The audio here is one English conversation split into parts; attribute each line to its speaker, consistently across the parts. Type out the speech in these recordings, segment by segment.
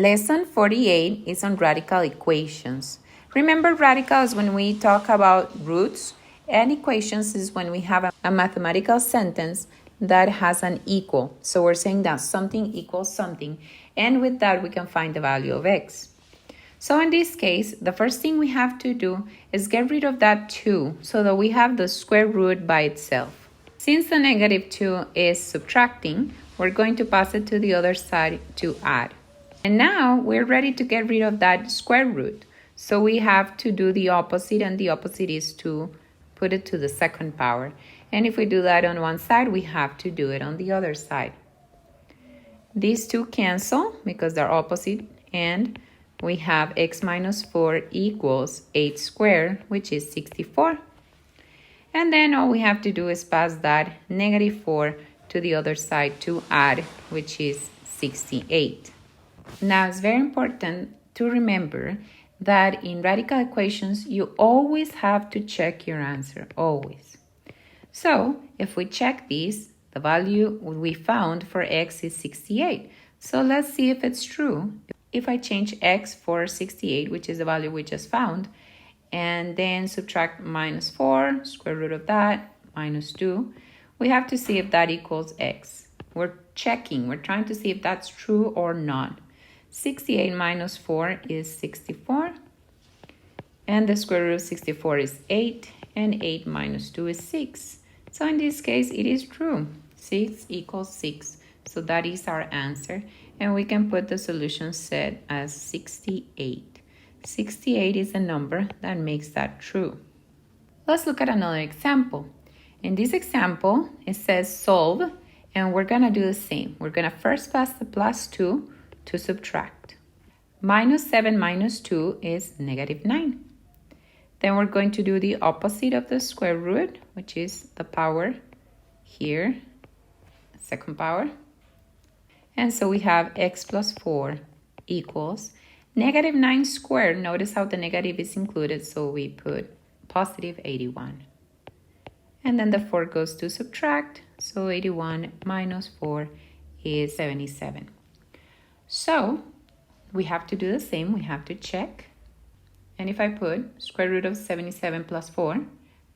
Speaker 1: Lesson 48 is on radical equations. Remember, radicals when we talk about roots, and equations is when we have a mathematical sentence that has an equal. So we're saying that something equals something, and with that we can find the value of x. So in this case, the first thing we have to do is get rid of that 2 so that we have the square root by itself. Since the negative 2 is subtracting, we're going to pass it to the other side to add. And now we're ready to get rid of that square root. So we have to do the opposite, and the opposite is to put it to the second power. And if we do that on one side, we have to do it on the other side. These two cancel because they're opposite, and we have x minus 4 equals 8 squared, which is 64. And then all we have to do is pass that negative 4 to the other side to add, which is 68. Now, it's very important to remember that in radical equations, you always have to check your answer, always. So, if we check this, the value we found for x is 68. So, let's see if it's true. If I change x for 68, which is the value we just found, and then subtract minus 4, square root of that, minus 2, we have to see if that equals x. We're checking, we're trying to see if that's true or not. 68 minus 4 is 64, and the square root of 64 is 8, and 8 minus 2 is 6. So in this case, it is true. 6 equals 6. So that is our answer, and we can put the solution set as 68. 68 is the number that makes that true. Let's look at another example. In this example, it says solve, and we're going to do the same. We're going to first pass the plus 2 to subtract. Minus 7 minus 2 is negative 9. Then we're going to do the opposite of the square root, which is the power here, second power. And so we have x plus 4 equals negative 9 squared. Notice how the negative is included, so we put positive 81. And then the 4 goes to subtract, so 81 minus 4 is 77. So we have to do the same, we have to check. And if I put square root of 77 plus 4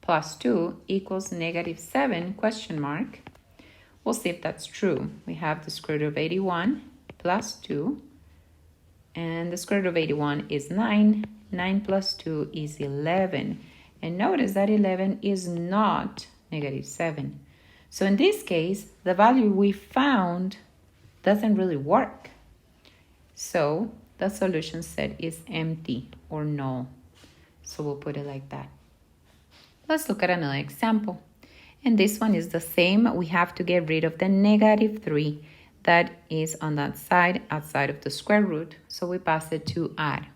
Speaker 1: plus 2 equals negative 7 question mark, we'll see if that's true. We have the square root of 81 plus 2, and the square root of 81 is 9. 9 plus 2 is 11. And notice that 11 is not negative 7. So in this case, the value we found doesn't really work. So the solution set is empty or null. So we'll put it like that. Let's look at another example. And this one is the same. We have to get rid of the negative 3 that is on that side, outside of the square root. So we pass it to add.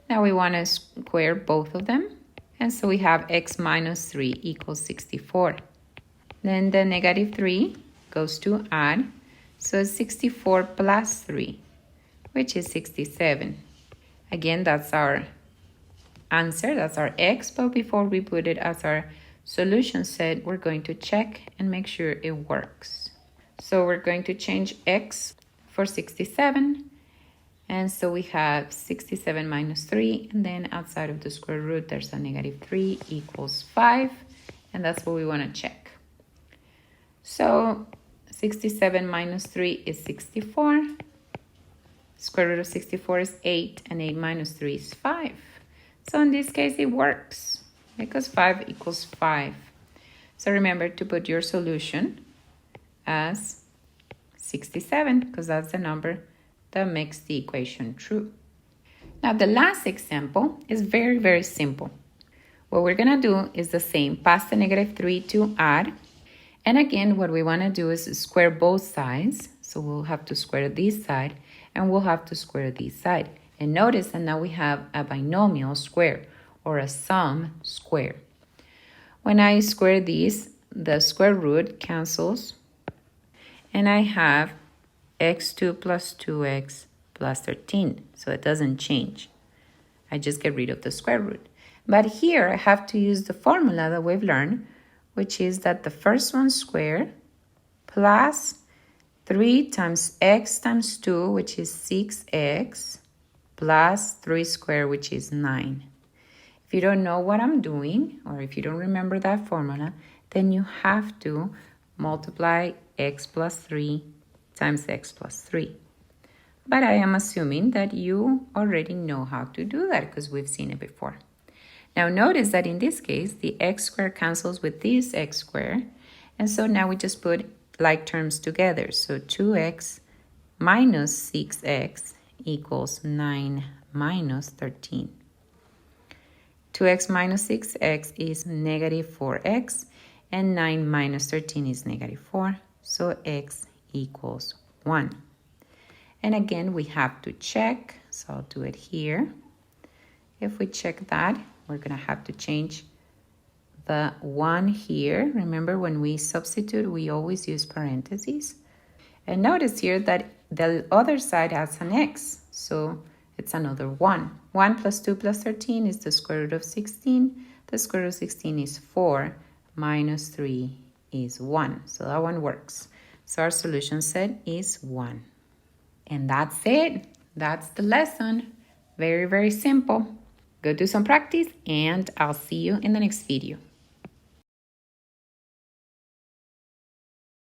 Speaker 1: Now we want to square both of them. And so we have x minus 3 equals 64. Then the negative 3 goes to add. So it's 64 plus 3, which is 67. Again, that's our answer, that's our x, but before we put it as our solution set, we're going to check and make sure it works. So we're going to change x for 67, and so we have 67 minus 3, and then outside of the square root, there's a negative 3 equals 5, and that's what we want to check. So 67 minus 3 is 64. Square root of 64 is 8, and 8 minus 3 is 5. So in this case, it works because 5 equals 5. So remember to put your solution as 67 because that's the number that makes the equation true. Now the last example is very, very simple. What we're going to do is the same. Pass the negative 3 to add. And again, what we want to do is square both sides. So we'll have to square this side, and we'll have to square this side. And notice that now we have a binomial square or a sum square. When I square these, the square root cancels, and I have x2 plus 2x plus 13. So it doesn't change. I just get rid of the square root. But here I have to use the formula that we've learned, which is that the first one square plus 3 times x times 2, which is 6x, plus 3 squared, which is 9. If you don't know what I'm doing, or if you don't remember that formula, then you have to multiply x plus 3 times x plus 3. But I am assuming that you already know how to do that because we've seen it before. Now notice that in this case, the x squared cancels with this x squared. And so now we just put like terms together. So 2x minus 6x equals 9 minus 13. 2x minus 6x is negative 4x, and 9 minus 13 is negative 4. So x equals 1. And again, we have to check. So I'll do it here. If we check that, we're going to have to change the 1 here. Remember, when we substitute, we always use parentheses. And notice here that the other side has an x. So it's another 1. 1 plus 2 plus 13 is the square root of 16. The square root of 16 is 4. Minus 3 is 1. So that one works. So our solution set is 1. And that's it. That's the lesson. Very, very simple. Go do some practice, and I'll see you in the next video.